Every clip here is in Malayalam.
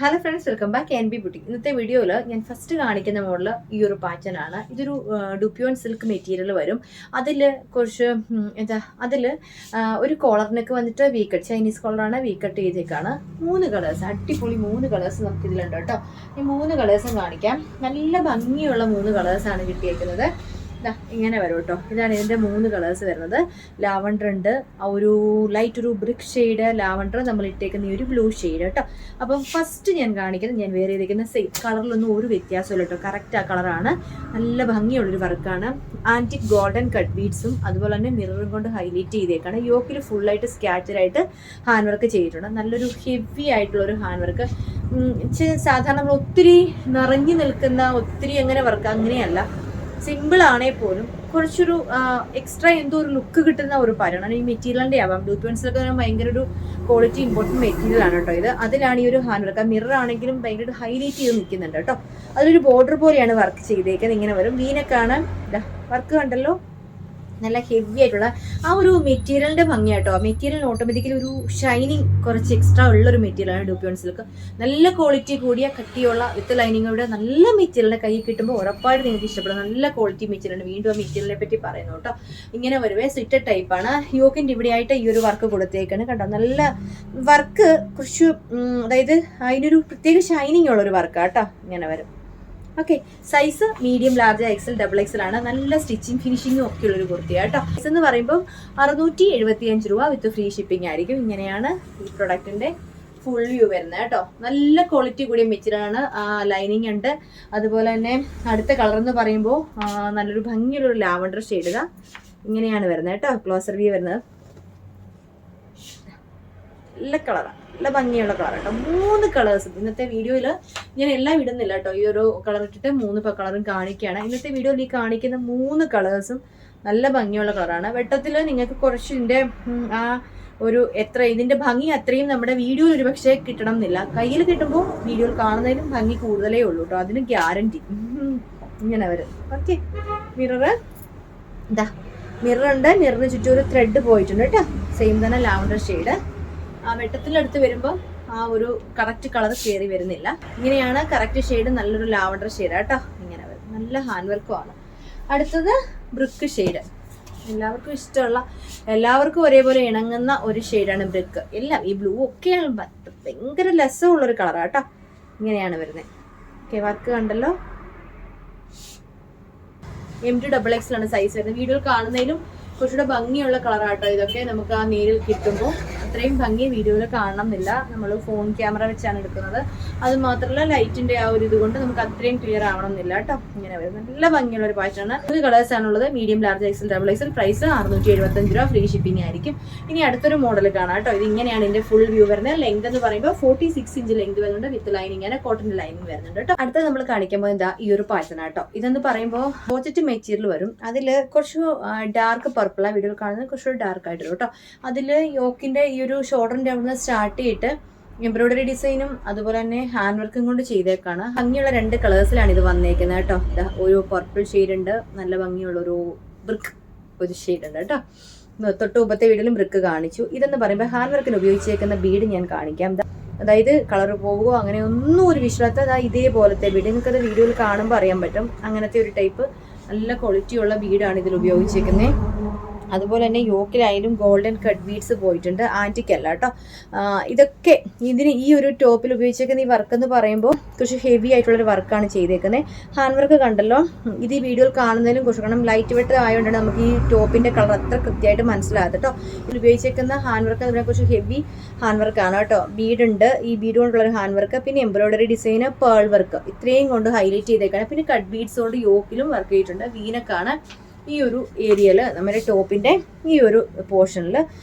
Hello friends, welcome back N B boutique. ഇന്നത്തെ വീഡിയോയിൽ ഞാൻ ഫസ്റ്റ് കാണിക്കുന്ന മോഡൽ ഈ ഒരു പാറ്റേൺ ആണ്. ഇതൊരു ഡുപ്യോൺ സിൽക്ക് മെറ്റീരിയൽ വരും. അതിൽ കുറച്ച് അതിൽ ഒരു കോളർ നെക്ക് വന്നിട്ട് വീക്കട്ട്, ചൈനീസ് കോളറാണ്, വീക്കട്ട് ചെയ്തേക്കാണ്. 3 കളേഴ്സ്, അടിപൊളി 3 കളേഴ്സ് നമുക്ക് ഇതിലുണ്ട് കേട്ടോ. ഈ 3 കളേഴ്സും കാണിക്കാം. നല്ല ഭംഗിയുള്ള 3 കളേഴ്സാണ് കിട്ടിയേക്കുന്നത്. ഇങ്ങനെ വരും കേട്ടോ. ഇതാണ് ഇതിൻ്റെ 3 കളേഴ്സ് വരുന്നത്. ലാവണ്ടർ ഉണ്ട്, ഒരു ലൈറ്റ് ഒരു ബ്രിക്ക് ഷെയ്ഡ് ലാവണ്ടർ, നമ്മൾ ഇട്ടേക്കുന്ന ഈ ഒരു ബ്ലൂ ഷെയ്ഡ് കേട്ടോ. അപ്പം ഫസ്റ്റ് ഞാൻ കാണിക്കുന്നത്, ഞാൻ വേറെ ചെയ്തിരിക്കുന്ന സെയിം കളറിലൊന്നും ഒരു വ്യത്യാസമില്ല കേട്ടോ. കറക്റ്റ് ആ കളറാണ്. നല്ല ഭംഗിയുള്ളൊരു വർക്കാണ്. ആൻറ്റിക് ഗോൾഡൻ കട്ട് ബീഡ്സും അതുപോലെ തന്നെ മിററും കൊണ്ട് ഹൈലൈറ്റ് ചെയ്തേക്കാണ്. യോക്കിൽ ഫുള്ളായിട്ട് സ്കാറ്ററായിട്ട് ഹാൻഡ് വർക്ക് ചെയ്തിട്ടുണ്ട്. നല്ലൊരു ഹെവി ആയിട്ടുള്ളൊരു ഹാൻഡ് വർക്ക്. സാധാരണ നമ്മൾ ഒത്തിരി നിറഞ്ഞു നിൽക്കുന്ന ഒത്തിരി അങ്ങനെ വർക്ക് അങ്ങനെയല്ല, സിമ്പിൾ ആണേ പോലും കുറച്ചൊരു എക്സ്ട്രാ എന്തോ ഒരു ലുക്ക് കിട്ടുന്ന ഒരു പാറ്റേൺ. ഈ മെറ്റീരിയലിൻ്റെ ആവാം. ഡ്യൂപ്യോൺസിലൊക്കെ ഭയങ്കര ഒരു ക്വാളിറ്റി ഇമ്പോർട്ടൻറ്റ് മെറ്റീരിയൽ ആണ് കേട്ടോ ഇത്. അതിലാണ് ഈ ഒരു ഹാൻഡ് വർക്ക്. മിറർ ആണെങ്കിലും ഭയങ്കര ഹൈലൈറ്റ് ചെയ്ത് നിൽക്കുന്നുണ്ട് കേട്ടോ. അതൊരു ബോർഡർ പോലെയാണ് വർക്ക് ചെയ്തേക്കുന്നത്. ഇങ്ങനെ വരും. വീനക്കാണ് വർക്ക് കണ്ടല്ലോ. നല്ല ഹെവി ആയിട്ടുള്ള ആ ഒരു മെറ്റീരിയലിൻ്റെ ഭംഗിയാട്ടോ. ആ മെറ്റീരിയൽ ഓട്ടോമാറ്റിക്കലി ഒരു ഷൈനിങ് കുറച്ച് എക്സ്ട്രാ ഉള്ളൊരു മെറ്റീരിയലാണ് ഡ്യൂപ്യോൺ സിൽക്ക്. നല്ല ക്വാളിറ്റി കൂടിയ കട്ടിയുള്ള വിത്ത് ലൈനിങ്ങോടെ നല്ല മെറ്റീരിയലിൻ്റെ കൈ കിട്ടുമ്പോൾ ഉറപ്പായിട്ട് നിങ്ങൾക്ക് ഇഷ്ടപ്പെടും. നല്ല ക്വാളിറ്റി മെറ്റീരിയലാണ്. വീണ്ടും ആ മെറ്റീരിയലിനെ പറ്റി പറയുന്നു കേട്ടോ. ഇങ്ങനെ വരുവേ സ്ലിറ്റഡ് ടൈപ്പാണ്. യോക്കിൻ്റെ ഇവിടെയായിട്ട് ഈ ഒരു വർക്ക് കൊടുത്തേക്കാണ് കണ്ടോ. നല്ല വർക്ക് കുറച്ച്, അതായത് അതിനൊരു പ്രത്യേക ഷൈനിങ് ഉള്ളൊരു വർക്കാണ് കേട്ടോ. ഇങ്ങനെ വരും. Okay, size medium, large, XL, double XL ആണ്. നല്ല സ്റ്റിച്ചിങ് ഫിനിഷിങ്ങും ഒക്കെ ഉള്ളൊരു കുർത്തിയാണ് കേട്ടോ. സൈസ് എന്ന് പറയുമ്പോൾ 675 രൂപ വിത്ത് ഫ്രീ ഷിപ്പിംഗ് ആയിരിക്കും. ഇങ്ങനെയാണ് ഈ പ്രൊഡക്റ്റിന്റെ ഫുൾ വ്യൂ വരുന്നത് കേട്ടോ. നല്ല ക്വാളിറ്റി കൂടിയ മെറ്റീരിയലാണ്. ലൈനിങ് ഉണ്ട്. അതുപോലെ തന്നെ അടുത്ത കളർ എന്ന് പറയുമ്പോൾ നല്ലൊരു ഭംഗിയുള്ളൊരു ലാവണ്ടർ ഷെയ്ഡ് ഇങ്ങനെയാണ് വരുന്നത് കേട്ടോ. ക്ലോസർ വ്യൂ വരുന്നത് നല്ല കളറാണ്, നല്ല ഭംഗിയുള്ള കളർ കേട്ടോ. 3 കളേഴ്സ് ഇന്നത്തെ വീഡിയോയിൽ ഞാൻ എല്ലാം ഇടുന്നില്ല കേട്ടോ. ഈ ഒരു കളർ ഇട്ടിട്ട് 3 കളറും കാണിക്കുകയാണ്. ഇന്നത്തെ വീഡിയോയിൽ ഈ കാണിക്കുന്ന 3 കളേഴ്സും നല്ല ഭംഗിയുള്ള കളറാണ്. വെട്ടത്തിൽ നിങ്ങൾക്ക് കുറച്ച് ഇതിൻ്റെ ആ ഒരു ഇതിൻ്റെ ഭംഗി അത്രയും നമ്മുടെ വീഡിയോയിൽ ഒരു പക്ഷേ കിട്ടണം എന്നില്ല. കയ്യിൽ കിട്ടുമ്പോൾ വീഡിയോയിൽ കാണുന്നതിനും ഭംഗി കൂടുതലേ ഉള്ളൂ കേട്ടോ. അതിന് ഗ്യാരണ്ടി. ഇങ്ങനെ വരും. Okay, mirror മിററുണ്ട്. മിററിന് ചുറ്റും ഒരു ത്രെഡ് പോയിട്ടുണ്ട് കേട്ടോ. സെയിം തന്നെ ലാവണ്ടർ ഷെയ്ഡ്. ആ വെട്ടത്തിലെടുത്ത് വരുമ്പോൾ ആ ഒരു കറക്റ്റ് കളർ കയറി വരുന്നില്ല. ഇങ്ങനെയാണ് കറക്റ്റ് ഷെയ്ഡ്. നല്ലൊരു ലാവണ്ടർ ഷെയ്ഡ് കേട്ടോ. ഇങ്ങനെ വരും. നല്ല ഹാൻഡ് വർക്കും ആണ്. അടുത്തത് ബ്രിക്ക് ഷെയ്ഡ്. എല്ലാവർക്കും ഇഷ്ടമുള്ള, എല്ലാവർക്കും ഒരേപോലെ ഇണങ്ങുന്ന ഒരു ഷെയ്ഡാണ് ബ്രിക്ക്. എല്ലാം ഈ ബ്ലൂ ഒക്കെയാണ് ഭയങ്കര രസമുള്ളൊരു കളറാണ് കേട്ടോ. ഇങ്ങനെയാണ് വരുന്നത്. ഓക്കെ, വർക്ക് കണ്ടല്ലോ. M2XX ആണ് സൈസ് വരുന്നത്. വീഡിയോയിൽ കാണുന്നതിലും കുറച്ചുകൂടെ ഭംഗിയുള്ള കളറാട്ടോ ഇതൊക്കെ. നമുക്ക് ആ നേരിൽ കിട്ടുമ്പോൾ അത്രയും ഭംഗി വീഡിയോയിൽ കാണണം എന്നില്ല. നമ്മൾ ഫോൺ ക്യാമറ വെച്ചാണ് എടുക്കുന്നത്. അത് മാത്രമല്ല ലൈറ്റിന്റെ ആ ഒരു ഇതുകൊണ്ട് നമുക്ക് അത്രയും ക്ലിയർ ആവണം എന്നില്ല കേട്ടോ. ഇങ്ങനെ വരും. നല്ല ഭംഗിയുള്ള ഒരു പാറ്റാണ്. 3 കളേഴ്സ് ആണുള്ളത്. Medium, large, XL, double XL. Price 675 രൂപ, ഫ്രീ ഷിപ്പിംഗ് ആയിരിക്കും. ഇനി അടുത്തൊരു മോഡൽ കാണാം കേട്ടോ. ഇത് ഇങ്ങനെയാണ് ഇതിന്റെ ഫുൾ വ്യൂ വരുന്നത്. ലെങ്ത് എന്ന് പറയുമ്പോൾ 46 ഇഞ്ച് ലെങ്ത് വരുന്നുണ്ട്. വിത്ത് ലൈനിങ് ആണ്, കോട്ടൺ ലൈനിങ് വരുന്നുണ്ട് കേട്ടോ. അടുത്തത് നമ്മൾ കാണിക്കുമ്പോൾ എന്താ ഈ ഒരു പാറ്റേൺ കേട്ടോ. ഇതെന്ന് പറയുമ്പോൾ പോസിറ്റീവ് മെറ്റീരിയൽ വരും. അതിൽ കുറച്ച് ഡാർക്ക് പർപ്പിൾ ആ വീഡിയോയിൽ കാണുന്നത് കുറച്ചുകൂടി ഡാർക്ക് ആയിട്ട് കേട്ടോ. അതിൽ യോക്കിന്റെ ഈ ഒരു ഷോൾഡറിന്റെ അവിടുന്ന് സ്റ്റാർട്ട് ചെയ്തിട്ട് എംബ്രോയിഡറി ഡിസൈനും അതുപോലെ തന്നെ ഹാൻഡ് വർക്കും കൊണ്ട് ചെയ്തേക്കാണ്. ഭംഗിയുള്ള 2 കളേഴ്സിലാണ് ഇത് വന്നേക്കുന്നത് കേട്ടോ. ഒരു പർപ്പിൾ ഷെയ്ഡ് ഉണ്ട്. നല്ല ഭംഗിയുള്ള ഒരു ബ്രിക്ക് ഒരു ഷെയ്ഡ് ഉണ്ട് കേട്ടോ. തൊട്ട് മുമ്പത്തെ വീഡിയോയിലും ബ്രിക്ക് കാണിച്ചു. ഇതെന്ന് പറയുമ്പോൾ ഹാൻഡ് വർക്കിന് ഉപയോഗിച്ചേക്കുന്ന ബീഡ് ഞാൻ കാണിക്കാം. അതായത് കളർ പോകുമോ അങ്ങനെ ഒന്നും ഒരു വിശ്വാസത്തെ ഇതേപോലത്തെ ബീഡ് നിങ്ങൾക്കത് വീഡിയോയിൽ കാണുമ്പോൾ അറിയാൻ പറ്റും. അങ്ങനത്തെ ഒരു ടൈപ്പ് നല്ല ക്വാളിറ്റിയുള്ള ബീഡാണ് ഇതിൽ ഉപയോഗിച്ചേക്കുന്നത്. അതുപോലെ തന്നെ യോക്കിലായാലും ഗോൾഡൻ കട്ട് ബീഡ്സ് പോയിട്ടുണ്ട്. ആൻറ്റിക് അല്ല കേട്ടോ. ഇതൊക്കെ ഇതിന് ഈ ഒരു ടോപ്പിൽ ഉപയോഗിച്ചേക്കുന്ന ഈ വർക്ക് എന്ന് പറയുമ്പോൾ കുറച്ച് ഹെവി ആയിട്ടുള്ളൊരു വർക്കാണ് ചെയ്തേക്കുന്നത്. ഹാൻഡ് വർക്ക് കണ്ടല്ലോ. ഇത് ഈ വീഡിയോയിൽ കാണുന്നതിലും കുറച്ച് കാരണം ലൈറ്റ് വെട്ട് ആയതുകൊണ്ടാണ് നമുക്ക് ഈ ടോപ്പിൻ്റെ കളർ അത്ര കൃത്യമായിട്ട് മനസ്സിലാകാത്ത കേട്ടോ. ഇതിൽ ഉപയോഗിച്ചേക്കുന്ന ഹാൻഡ് വർക്ക് എന്ന് പറഞ്ഞാൽ കുറച്ച് ഹെവി ഹാൻഡ് വർക്കാണ് കേട്ടോ. ബീഡുണ്ട്. ഈ ബീഡ് കൊണ്ടുള്ളൊരു ഹാൻഡ് വർക്ക്, പിന്നെ എംബ്രോയിഡറി ഡിസൈന്, പേൾ വർക്ക് ഇത്രയും കൊണ്ട് ഹൈലൈറ്റ് ചെയ്തേക്കാണ്. പിന്നെ കട്ട് ബീഡ്സ് കൊണ്ട് യോക്കിലും വർക്ക് ചെയ്തിട്ടുണ്ട്. വീനക്കാണ് ഈ ഒരു ഏരിയയിൽ നമ്മുടെ ടോപ്പിൻ്റെ ഈ ഒരു പോർഷനിൽ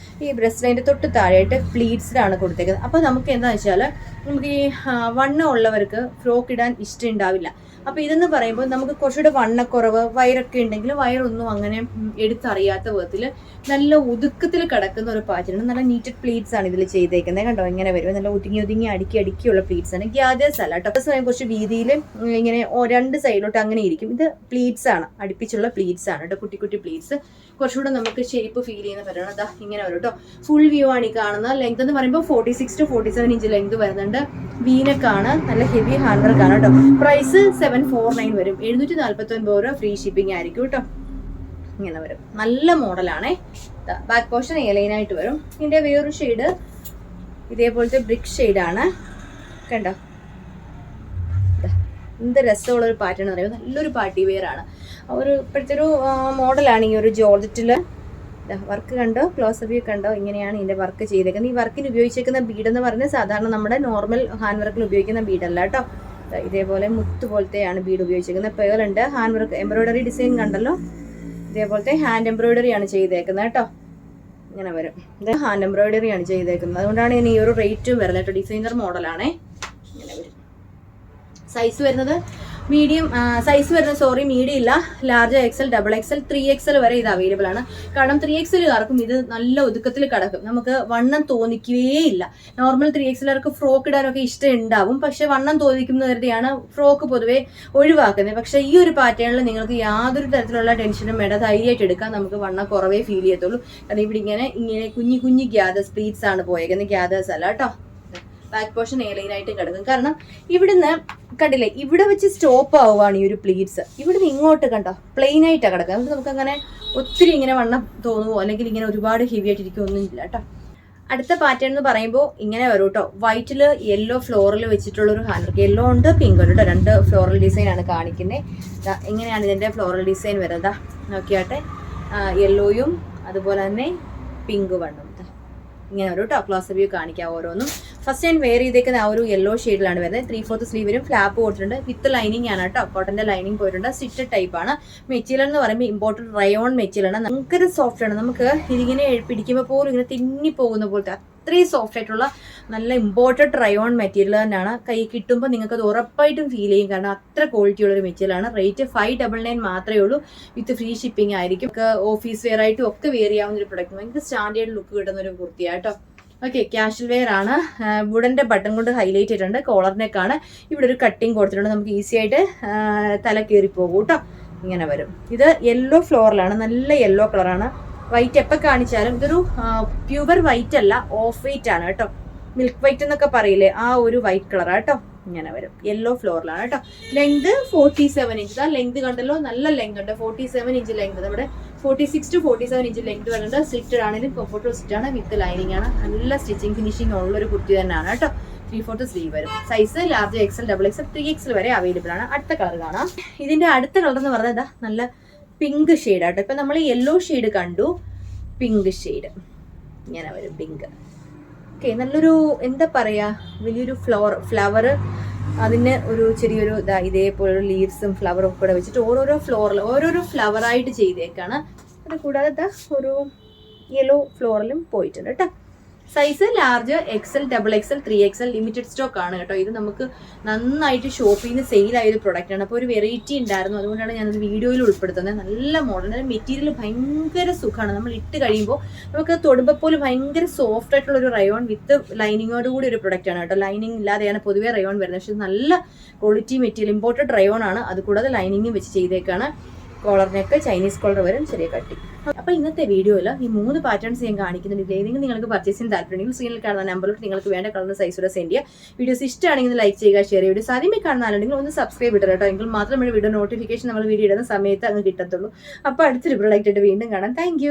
ഈ ബ്രസ്റ്റ് ലൈൻ്റെ തൊട്ട് താഴെയായിട്ട് പ്ലീറ്റ്സിലാണ് കൊടുത്തേക്കുന്നത്. അപ്പോൾ നമുക്ക് എന്താണെന്ന് വെച്ചാൽ നമുക്ക് ഈ വണ്ണം ഉള്ളവർക്ക് ഫ്രോക്ക് ഇടാൻ ഇഷ്ടം ഉണ്ടാവില്ല. അപ്പോൾ ഇതെന്ന് പറയുമ്പോൾ നമുക്ക് കുറച്ചുകൂടെ വണ്ണക്കുറവ്, വയറൊക്കെ ഉണ്ടെങ്കിൽ വയറൊന്നും അങ്ങനെ എടുത്തറിയാത്ത വിധത്തിൽ നല്ല ഒതുക്കത്തിൽ കിടക്കുന്ന ഒരു പാറ്റേൺ. നല്ല നീറ്റഡ് പ്ലീറ്റ്സ് ആണ് ഇതിൽ ചെയ്തേക്കുന്നത് കണ്ടോ. ഇങ്ങനെ വരും. നല്ല ഒതുങ്ങി അടുക്കിയുള്ള പ്ലീറ്റ്സ് ആണ്. ഗ്യാദേഴ്സ് അല്ല കേട്ടോ. കുറച്ച് വീതിയിൽ ഇങ്ങനെ 2 സൈഡിലോട്ട് അങ്ങനെ ഇരിക്കും. ഇത് പ്ലീറ്റ്സ് ആണ്, അടുപ്പിച്ചുള്ള പ്ലീറ്റ്സ് ആണ് കേട്ടോ. കേട്ടോ, കുട്ടി കുട്ടി പ്ലീറ്റ്സ്. കുറച്ചുകൂടെ നമുക്ക് ഷേപ്പ് ഫീൽ ചെയ്യുന്ന പറ്റണം. അതാ ഇങ്ങനെ വരും കേട്ടോ. ഫുൾ വ്യൂ ആണ് ഈ കാണുന്നത്. ലെങ്ത് എന്ന് പറയുമ്പോൾ 46 to 47 ഇഞ്ച് ലെങ്ത് വരുന്നുണ്ട്. വീനക്കാണ്, നല്ല ഹെവി ഹാൻഡ് വർക്ക് ആണ് കേട്ടോ. പ്രൈസ് 749 വരും. 749 രൂപ ഫ്രീ ഷിപ്പിംഗ് ആയിരിക്കും കേട്ടോ. ഇങ്ങനെ വരും, നല്ല മോഡലാണേ. ബാക്ക് പോർഷൻ ഏലൈനായിട്ട് വരും. ഇതിന്റെ വേറൊരു ഷെയ്ഡ് ഇതേപോലത്തെ ബ്രിക്ക് ഷെയ്ഡാണ് കണ്ടോ. എന്ത് രസമുള്ളൊരു പാറ്റേൺ എന്ന് പറയുമ്പോൾ നല്ലൊരു പാർട്ടി വെയർ ആണ്. ഒരു ഇപ്പോഴത്തെ ഒരു മോഡലാണ് ഈ ഒരു ജോർജറ്റിൽ. വർക്ക് കണ്ടോ, ക്ലോസ് വ്യൂ കണ്ടോ, ഇങ്ങനെയാണ് ഇതിന്റെ വർക്ക് ചെയ്തേക്കുന്നത്. ഈ വർക്കിന് ഉപയോഗിച്ചേക്കുന്ന ബീഡ് എന്ന് പറയുന്നത് സാധാരണ നമ്മുടെ നോർമൽ ഹാൻഡ് വർക്കിൽ ഉപയോഗിക്കുന്ന ബീഡല്ല കേട്ടോ. ഇതേപോലെ മുത്ത് പോലത്തെയാണ് ബീഡ് ഉപയോഗിച്ചിരിക്കുന്നത്. പേളുണ്ട്, ഹാൻഡ് വർക്ക് എംബ്രോയിഡറി ഡിസൈൻ കണ്ടല്ലോ. ഇതേപോലത്തെ ഹാൻഡ് എംബ്രോയിഡറി ആണ് ചെയ്തേക്കുന്നത് കേട്ടോ. ഇങ്ങനെ വരും, ഇത് ഹാൻഡ് എംബ്രോയിഡറി ആണ് ചെയ്തേക്കുന്നത്. അതുകൊണ്ടാണ് ഇനി ഈ ഒരു റേറ്റും വരുന്നത് കേട്ടോ. ഡിസൈനർ മോഡലാണേ. ഇങ്ങനെ വരും. സൈസ് വരുന്നത് മീഡിയം മീഡിയം ഇല്ല, ലാർജ് XL, XXL, 3XL വരെ ഇത് അവൈലബിൾ ആണ്. കാരണം 3XLകാർക്കും ഇത് നല്ല ഒതുക്കത്തിൽ കിടക്കും, നമുക്ക് വണ്ണം തോന്നിക്കുകയില്ല. നോർമൽ 3XLകാർക്ക് ഫ്രോക്ക് ഇടാനൊക്കെ ഇഷ്ടം ഉണ്ടാവും, പക്ഷെ വണ്ണം തോന്നിക്കുന്ന കരുതിയാണ് ഫ്രോക്ക് പൊതുവെ ഒഴിവാക്കുന്നത്. പക്ഷെ ഈ ഒരു പാറ്റേണിൽ നിങ്ങൾക്ക് യാതൊരു തരത്തിലുള്ള ടെൻഷനും വേണ്ട, ധൈര്യമായിട്ട് എടുക്കാം. നമുക്ക് വണ്ണം കുറവേ ഫീൽ ചെയ്യത്തുള്ളൂ. കാരണം ഇവിടെ ഇങ്ങനെ കുഞ്ഞു കുഞ്ഞു ഗ്യാദേഴ്സ് പ്ലീറ്റ്സ് ആണ് പോയേക്കുന്നത്, ഗ്യാദേഴ്സ് അല്ല കേട്ടോ. ബാക്ക് പോർഷൻ എയർലൈനായിട്ട് കിടക്കും. കാരണം ഇവിടുന്ന് കണ്ടില്ലേ, ഇവിടെ വെച്ച് സ്റ്റോപ്പ് ആവുകയാണ് ഈ ഒരു പ്ലീറ്റ്സ്. ഇവിടുന്ന് ഇങ്ങോട്ട് കണ്ടോ പ്ലെയിൻ ആയിട്ടാണ് കിടക്കുക. നമുക്ക് അങ്ങനെ ഒത്തിരി ഇങ്ങനെ വണ്ണം തോന്നുമോ അല്ലെങ്കിൽ ഇങ്ങനെ ഒരുപാട് ഹെവി ആയിട്ട് ഇരിക്കുമൊന്നും ഇല്ല കേട്ടോ. അടുത്ത പാറ്റേൺ എന്ന് പറയുമ്പോൾ ഇങ്ങനെ വരും കേട്ടോ. വൈറ്റിൽ യെല്ലോ ഫ്ലോറിൽ വെച്ചിട്ടുള്ള ഒരു ഹാൻഡ് വർക്ക്. യെല്ലോ ഉണ്ട്, പിങ്ക് ഉണ്ട് കേട്ടോ. 2 ഫ്ലോറൽ ഡിസൈൻ ആണ് കാണിക്കുന്നത്. എങ്ങനെയാണ് ഇതിന്റെ ഫ്ലോറൽ ഡിസൈൻ വരുന്നത് നോക്കിയാട്ടെ. യെല്ലോയും അതുപോലെ തന്നെ പിങ്ക് വണ്ണും ഇങ്ങനെ വരും കേട്ടോ. ക്ലോസ് വ്യൂ കാണിക്കാം ഓരോന്നും. ഫസ്റ്റ് ഞാൻ വെയർ ചെയ്തേക്കുന്ന ആ ഒരു യെല്ലോ ഷെയ്ഡിലാണ് വരുന്നത്. 3/4 സ്ലീവിലും ഫ്ലാപ്പ് കൊടുത്തിട്ടുണ്ട്. വിത്ത് ലൈനിങ് ആണ് കേട്ടോ. കോട്ടന്റെ ലൈനിങ് പോയിട്ടുണ്ട്. സ്റ്റിച്ച് ടൈപ്പ് ആണ്. മെറ്റീരിയൽ എന്ന് പറയുമ്പോൾ ഇമ്പോർട്ടഡ് റയോൺ മെറ്റീരിയൽ ആണ്. ഭയങ്കര സോഫ്റ്റ് ആണ്. നമുക്ക് ഇതിങ്ങനെ പിടിക്കുമ്പോൾ പോലും ഇങ്ങനെ തിങ്ങി പോകുന്ന പോലത്തെ അത്രയും സോഫ്റ്റ് ആയിട്ടുള്ള നല്ല ഇമ്പോർട്ടഡ് റയോൺ മെറ്റീരിയൽ തന്നെയാണ്. കൈ കിട്ടുമ്പോൾ നിങ്ങൾക്ക് അത് ഉറപ്പായിട്ടും ഫീൽ ചെയ്യും. കാരണം അത്ര ക്വാളിറ്റി ഉള്ള ഒരു മെറ്റീരിയൽ ആണ്. റേറ്റ് 599 മാത്രമേ ഉള്ളൂ. വിത്ത് ഫ്രീ ഷിപ്പിംഗ് ആയിരിക്കും. ഓഫീസ് വെയർ ആയിട്ടും ഒക്കെ വെയർ ചെയ്യാവുന്ന ഒരു പ്രൊഡക്റ്റ്. ഭയങ്കര സ്റ്റാൻഡേർഡ് ലുക്ക് കിട്ടുന്ന ഒരു കുർത്തിയാട്ടോ. ഓക്കെ, ക്യാഷ്വൽ വെയർ ആണ്. വുഡന്റെ ബട്ടൺ കൊണ്ട് ഹൈലൈറ്റ് ചെയ്തിട്ടുണ്ട്. കോളർ നെക്കാണ്. ഇവിടെ ഒരു കട്ടിങ് കൊടുത്തിട്ടുണ്ട്. നമുക്ക് ഈസി ആയിട്ട് തല കയറി പോകും കേട്ടോ. ഇങ്ങനെ വരും. ഇത് യെല്ലോ ഫ്ലോറിലാണ്, നല്ല യെല്ലോ കളറാണ്. വൈറ്റ് എപ്പോൾ കാണിച്ചാലും ഇതൊരു പ്യുവർ വൈറ്റ് അല്ല, ഓഫ് വൈറ്റ് ആണ് കേട്ടോ. മിൽക്ക് വൈറ്റ് എന്നൊക്കെ പറയില്ലേ, ആ ഒരു വൈറ്റ് കളറാണ് കേട്ടോ. ഇങ്ങനെ വരും. യെല്ലോ ഫ്ലോറിലാണ് കേട്ടോ. Length 47 inch. ലെങ്ത് കണ്ടല്ലോ, നല്ല ലെങ്ത് ഉണ്ട്. 47 ഇഞ്ച് ലെങ്ത്. നമ്മുടെ 46 to 47 ഇഞ്ച് ലെങ്ത് വരുന്നുണ്ട്. സ്റ്റിച്ചഡ് ആണെങ്കിലും കംഫർട്ടബിൾ സ്റ്റിച്ച് ആണ്, വിത്ത് ലൈനിങ് ആണ്. നല്ല സ്റ്റിച്ചിങ് ഫിനിഷിംഗ് ഉള്ള ഒരു കുർത്തി തന്നെയാണ് കേട്ടോ. 3/4 സ്ലീവ് വരും. Size large XL, XXL, 3XL വരെ അവൈലബിൾ ആണ്. അടുത്ത കളർ കാണാം. ഇതിന്റെ അടുത്ത കളർ എന്ന് പറഞ്ഞാൽ നല്ല പിങ്ക് ഷെയ്ഡ് ആട്ടോ. ഇപ്പൊ നമ്മൾ യെല്ലോ ഷെയ്ഡ് കണ്ടു, പിങ്ക് ഷെയ്ഡ് ഇങ്ങനെ വരും. പിങ്ക് ഓക്കെ, നല്ലൊരു എന്താ പറയാ, വലിയൊരു ഫ്ലവർ, അതിന് ഒരു ചെറിയൊരു ഇതേപോലൊരു ലീവ്സും ഫ്ലവറും ഒക്കെ കൂടെ വെച്ചിട്ട് ഓരോരോ ഫ്ലവറായിട്ട് ചെയ്തേക്കാണ്. അത് കൂടാതെ ഒരു യെല്ലോ ഫ്ലോറിലും പോയിട്ടുണ്ട് കേട്ടോ. Size large XL, XXL, 3XL, limited stock ആണ് കേട്ടോ. ഇത് നമുക്ക് നന്നായിട്ട് ഷോപ്പിൽ നിന്ന് സെയിലായ ഒരു പ്രൊഡക്റ്റ് ആണ്. അപ്പോൾ ഒരു വെറൈറ്റി ഉണ്ടായിരുന്നു, അതുകൊണ്ടാണ് ഞാനത് വീഡിയോയിൽ ഉൾപ്പെടുത്തുന്നത്. നല്ല മോഡൽ മെറ്റീരിയൽ, ഭയങ്കര സുഖമാണ്. നമ്മൾ ഇട്ട് കഴിയുമ്പോൾ നമുക്ക് തൊടുമ്പോൾ പോലും ഭയങ്കര സോഫ്റ്റ് ആയിട്ടുള്ള ഒരു റയോൺ വിത്ത് ലൈനിങ്ങോട് കൂടി ഒരു പ്രൊഡക്റ്റ് ആണ് കേട്ടോ. ലൈനിങ് ഇല്ലാതെയാണ് പൊതുവേ റയോൺ വരുന്നത്, പക്ഷെ നല്ല ക്വാളിറ്റി മെറ്റീരിയൽ, ഇമ്പോർട്ടഡ് റയോൺ ആണ്. അതുകൂടാതെ ലൈനിങ് വെച്ച് ചെയ്തേക്കാണ്. കോളർ നെക്ക്, ചൈനീസ് കോളർ വരും, ചെറിയ കട്ടി. അപ്പോൾ ഇന്നത്തെ വീഡിയോയിൽ ഈ 3 പാറ്റേൺസ് ഞാൻ കാണിക്കുന്നുണ്ട്. ഏതെങ്കിലും നിങ്ങൾക്ക് പർച്ചേസ് ചെയ്യാൻ താല്പര്യമെങ്കിൽ സ്ക്രീനിൽ കാണുന്ന നമ്പറിൽ നിങ്ങൾക്ക് വേണ്ട കളറിന് സൈസോടെ സെൻഡ് ചെയ്യുക. വീഡിയോസ് ഇഷ്ടമാണെങ്കിൽ ലൈക്ക് ചെയ്യുക, ഷെയർ ചെയ്യുക. വീഡിയോസ് ആദ്യമേ കാണുന്നതാണെങ്കിൽ ഒന്ന് സബ്സ്ക്രൈബ് ഇടുക കേട്ടോ. എങ്കിൽ മാത്രമേ വീഡിയോ നോട്ടിഫിക്കേഷൻ നമ്മൾ വീഡിയോ ഇടുന്ന സമയത്ത് അങ്ങ് കിട്ടത്തുള്ളൂ. അപ്പോൾ അടുത്തൊരു പ്രൊഡക്റ്റ് ആയിട്ട് വീണ്ടും കാണാം. താങ്ക്